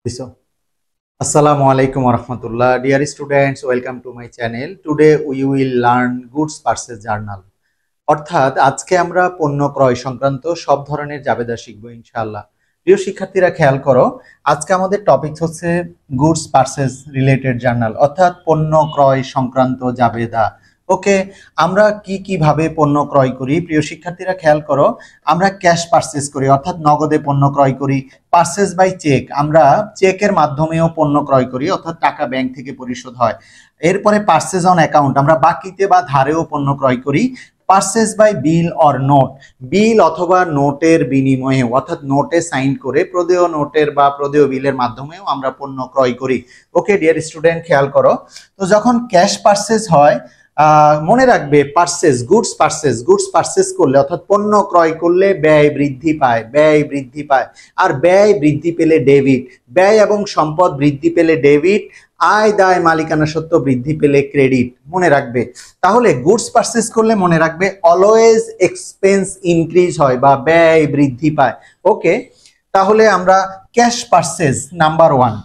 দিছো। Assalamu alaikum warahmatullah. Dear students, welcome to my channel. Today we will learn goods purchase journal. অর্থাৎ আজকে আমরা পণ্য ক্রয় সংক্রান্ত সব ধরনের জাবেদা শিখবো ইনশাআল্লাহ। প্রিয় শিক্ষার্থীরা খেয়াল করো, আজকে আমাদের টপিক হচ্ছে গুডস পারচেজ রিলেটেড জার্নাল, অর্থাৎ পণ্য ক্রয় সংক্রান্ত জাবেদা। ওকে, আমরা কিভাবে পণ্য ক্রয় করি? প্রিয় শিক্ষার্থীরা খেয়াল করো, আমরা ক্যাশ পারচেজ করি, অর্থাৎ নগদে পণ্য ক্রয় করি। পারচেজ বাই চেক, আমরা চেকের মাধ্যমেও পণ্য ক্রয় করি, অর্থাৎ টাকা ব্যাংক থেকে পরিশোধ হয়। এরপরে পারচেজ অন অ্যাকাউন্ট, আমরা বাকিতে বা ধারেও পণ্য ক্রয় করি। Purchase by bill or note, bill অথবা নোটের বিনিময়ে, অর্থাৎ নোটে সাইন করে প্রদেয় নোটের বা প্রদেয় বিলের মাধ্যমেও আমরা পণ্য ক্রয় করি। ওকে ডিয়ার স্টুডেন্ট, খেয়াল করো, তো যখন ক্যাশ পারচেজ হয়, মনে রাখবে পারচেজ গুডস পারচেজ করলে, অর্থাৎ পণ্য ক্রয় করলে ব্যয় বৃদ্ধি পায়, আর ব্যয় বৃদ্ধি পেলে ডেবিট, ব্যয় এবং সম্পদ বৃদ্ধি পেলে ডেবিট, আয় দায় মালিকানা সত্ত্ব বৃদ্ধি পেলে ক্রেডিট। মনে রাখবে, তাহলে গুডস পারচেজ করলে মনে রাখবে অলওয়েজ এক্সপেন্স ইনক্রিজ হয় বা ব্যয় বৃদ্ধি পায়। ওকে, তাহলে আমরা cash purchase number 1,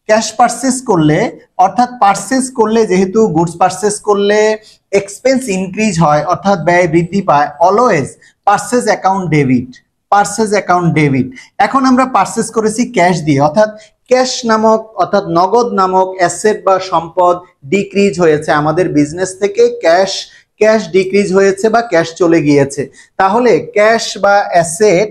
cash purchase করলে, অর্থাৎ পারচেজ করলে, যেহেতু গুডস পারচেজ করলে এক্সপেন্স ইনক্রিজ হয় অর্থাৎ ব্যয় বৃদ্ধি পায়, অলওয়েজ পারচেজ অ্যাকাউন্ট ডেবিট। এখন আমরা পারচেজ করেছি ক্যাশ দিয়ে, অর্থাৎ ক্যাশ নামক, অর্থাৎ নগদ নামক অ্যাসেট বা সম্পদ ডিক্রিজ হয়েছে আমাদের বিজনেস থেকে, ক্যাশ ডিক্রিজ হয়েছে বা ক্যাশ চলে গিয়েছে। তাহলে ক্যাশ বা অ্যাসেট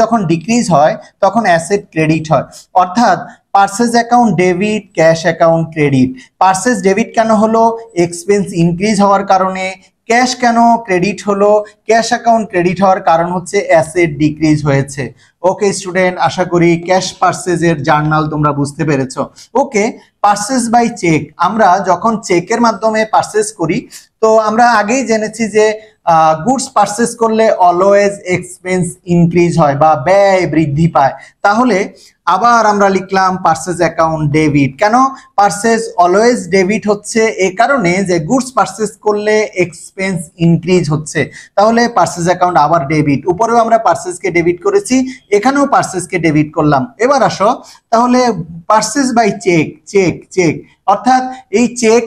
যখন ডিক্রিজ হয় তখন অ্যাসেট ক্রেডিট হয়, অর্থাৎ purchase account debit, cash account credit. Purchase debit কেন হলো? এক্সপেন্স ইনক্রিজ হওয়ার কারণে। ক্যাশ কেন ক্রেডিট হলো? ক্যাশ অ্যাকাউন্ট ক্রেডিট হওয়ার কারণ হচ্ছে অ্যাসেট ডিক্রিজ হয়েছে। ওকে স্টুডেন্ট, আশা করি ক্যাশ পারচেজের জার্নাল তোমরা বুঝতে পেরেছো। ওকে, পারচেজ বাই চেক, আমরা যখন চেকের মাধ্যমে পারচেজ করি, তো আমরা আগেই জেনেছি যে গুডস পারচেজ করলে অলওয়েজ এক্সপেন্স ইনক্রিজ হয় বা ব্যয় বৃদ্ধি পায়। তাহলে আবার আমরা লিখলাম পারচেজ অ্যাকাউন্ট ডেবিট। কেন পারচেজ অলওয়েজ ডেবিট হচ্ছে? এ কারণে যে গুডস পারচেজ করলে এক্সপেন্স ইনক্রিজ হচ্ছে, তাহলে পারচেজ অ্যাকাউন্ট আবার ডেবিট। উপরেও আমরা পারচেজকে ডেবিট করেছি, এখানেও পারচেজকে ডেবিট করলাম। এবার আসো, তাহলে পারচেজ বাই চেক, অর্থাৎ এই চেক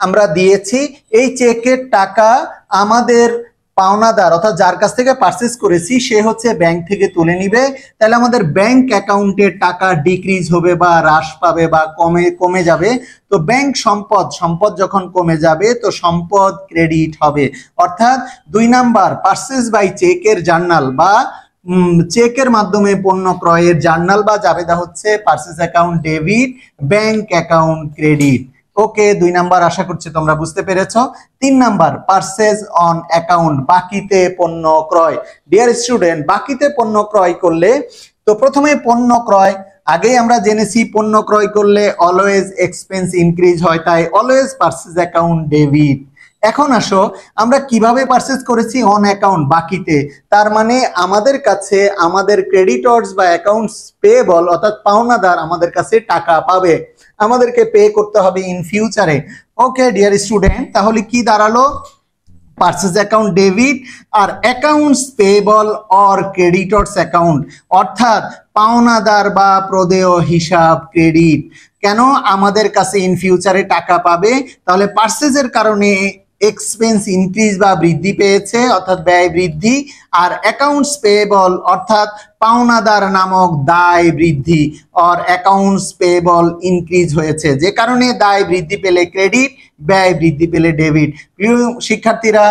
আমরা দিয়েছি, এই চেকের টাকা আমাদের পাওনাদার, অর্থাৎ যার কাছ থেকে পারচেজ করেছি সে হচ্ছে ব্যাংক থেকে তুলে নিবে। তাহলে আমাদের ব্যাংক অ্যাকাউন্টের টাকা ডিক্রিজ হবে বা হ্রাস পাবে বা কমে যাবে। তো ব্যাংক সম্পদ যখন কমে যাবে তো সম্পদ ক্রেডিট হবে। অর্থাৎ 2 নাম্বার পারচেজ বাই চেকের জার্নাল বা চেকের মাধ্যমে পণ্য ক্রয়ের জার্নাল বা জাবেদা হচ্ছে purchase account debit, bank account credit. Okay, 2 number আশা করছি তোমরা বুঝতে পেরেছো। 3 নাম্বার পারচেজ অন অ্যাকাউন্ট, বাকিতে পণ্য ক্রয়। ডিয়ার স্টুডেন্ট, বাকিতে পণ্য ক্রয় করলে, তো প্রথমে পণ্য ক্রয়, আগেই আমরা জেনেছি পণ্য ক্রয় করলে অলওয়েজ এক্সপেন্স ইনক্রিজ হয়, তাই অলওয়েজ পারচেজ অ্যাকাউন্ট ডেবিট। এখন আসো, আমরা কিভাবে পারচেজ করেছি? অন অ্যাকাউন্ট, বাকিতে। তার মানে আমাদের কাছে, আমাদের ক্রেডিটর্স বা অ্যাকাউন্টস পেয়েবল, অর্থাৎ পাওনাদার আমাদের কাছে টাকা পাবে, আমাদেরকে পে করতে হবে ইন ফিউচারে। ওকে ডিয়ার স্টুডেন্ট, তাহলে কি দাঁড়ালো? পারচেজ অ্যাকাউন্ট ডেবিট আর accounts payable or creditors account, অর্থাৎ পাওনাদার বা প্রদেয় হিসাব ক্রেডিট। কেন আমাদের কাছে ইন ফিউচারে টাকা পাবে? তাহলে পারচেজের কারণে এক্সপেন্স ইনক্রিজ বা বৃদ্ধি পেয়েছে, অর্থাৎ ব্যয় বৃদ্ধি, আর অ্যাকাউন্টস পেয়েবল অর্থাৎ পাওনাদার নামক দায় বৃদ্ধি, আর অ্যাকাউন্টস পেয়েবল ইনক্রিজ হয়েছে, যে কারণে দায় বৃদ্ধি পেলে ক্রেডিট, ব্যয় বৃদ্ধি পেলে ডেবিট। প্রিয় শিক্ষার্থীরা,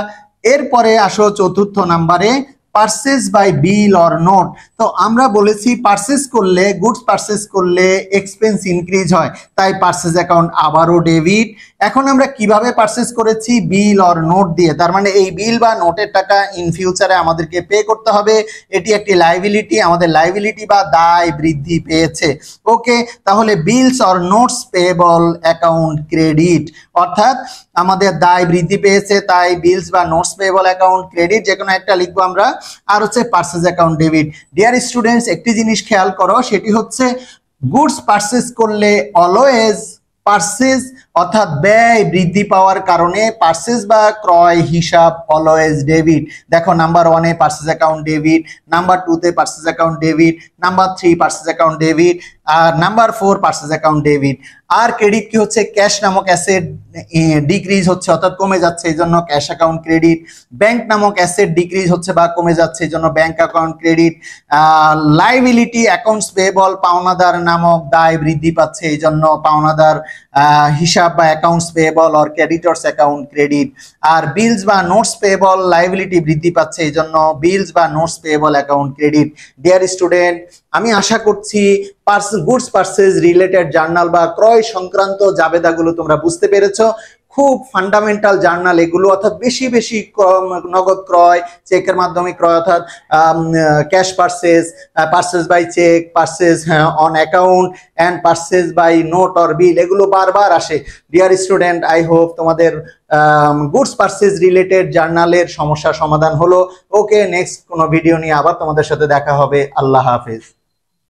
এরপরে আসো 4র্থ নাম্বারে, purchase by bill or note. তো আমরা বলেছি পারচেজ করলে, গুডস পারচেজ করলে এক্সপেন্স ইনক্রিজ হয়, তাই পারচেজ অ্যাকাউন্ট আবারও ডেবিট। এখন আমরা কিভাবে পারচেজ করেছি? বিল অর নোট দিয়ে। তার মানে এই বিল বা নোটের টাকা ইন ফিউচারে আমাদেরকে পে করতে হবে, এটি একটি লাইবিলিটি, আমাদের লাইবিলিটি বা দায় বৃদ্ধি পেয়েছে। ওকে, তাহলে bills or notes payable account credit, অর্থাৎ আমাদের দায় বৃদ্ধি পেয়েছে, তাই বিলস বা নোটস পেয়েবল অ্যাকাউন্ট ক্রেডিট, যে কোনো একটা লিখবো আমরা। আর হচ্ছে purchase account debit. Dear students, একটি জিনিস খেয়াল করো, সেটি হচ্ছে গুডস পারচেজ করলে অলওয়েজ পার্সেস অর্থাৎ ব্যয় বৃদ্ধি পাওয়ার কারণে পার্সেস বা ক্রয় হিসাব অলওয়েজ ডেবিট। দেখো নাম্বার 1-এ পার্সেস অ্যাকাউন্ট ডেবিট, নাম্বার 2-তে purchase account debit, number 3 purchase account debit, আর নাম্বার 4 পার্সেস অ্যাকাউন্ট ডেবিট। আর ক্রেডিট কি হচ্ছে, ক্যাশ নামক অ্যাসেট ডিক্রিজ হচ্ছে অর্থাৎ কমে যাচ্ছে, এই জন্য ক্যাশ অ্যাকাউন্ট ক্রেডিট। ব্যাংক নামক অ্যাসেট ডিক্রিজ হচ্ছে বা কমে যাচ্ছে, এই জন্য bank account credit. Liability accounts payable, পাওনাদার নামক দায় বৃদ্ধি পাচ্ছে, এই জন্য পাওনাদার হিসাব বা accounts payable or creditors account credit. আর বিলস বা নোটস পেয়েবল, লাইবিলিটি বৃদ্ধি পাচ্ছে, এই জন্য বিলস বা notes payable account credit. Dear student, আমি আশা করছি গুডস পারচেজ রিলেটেড জার্নাল বা ক্রয় সংক্রান্ত জাবেদাগুলো তোমরা বুঝতে পেরেছো। খুব ফান্ডামেন্টাল জার্নাল এগুলো, অর্থাৎ বেশি বেশি নগদ ক্রয়, চেকের মাধ্যমে ক্রয় অর্থাৎ cash purchase, purchase by cheque, purchase on account and purchase by note or bill, এগুলো বারবার আসে। ডিয়ার স্টুডেন্ট, আই হোপ তোমাদের গুডস পারচেজ রিলেটেড জার্নালের সমস্যার সমাধান হলো। ওকে, নেক্সট কোনো ভিডিও নিয়ে আবার তোমাদের সাথে দেখা হবে। আল্লাহ হাফেজ।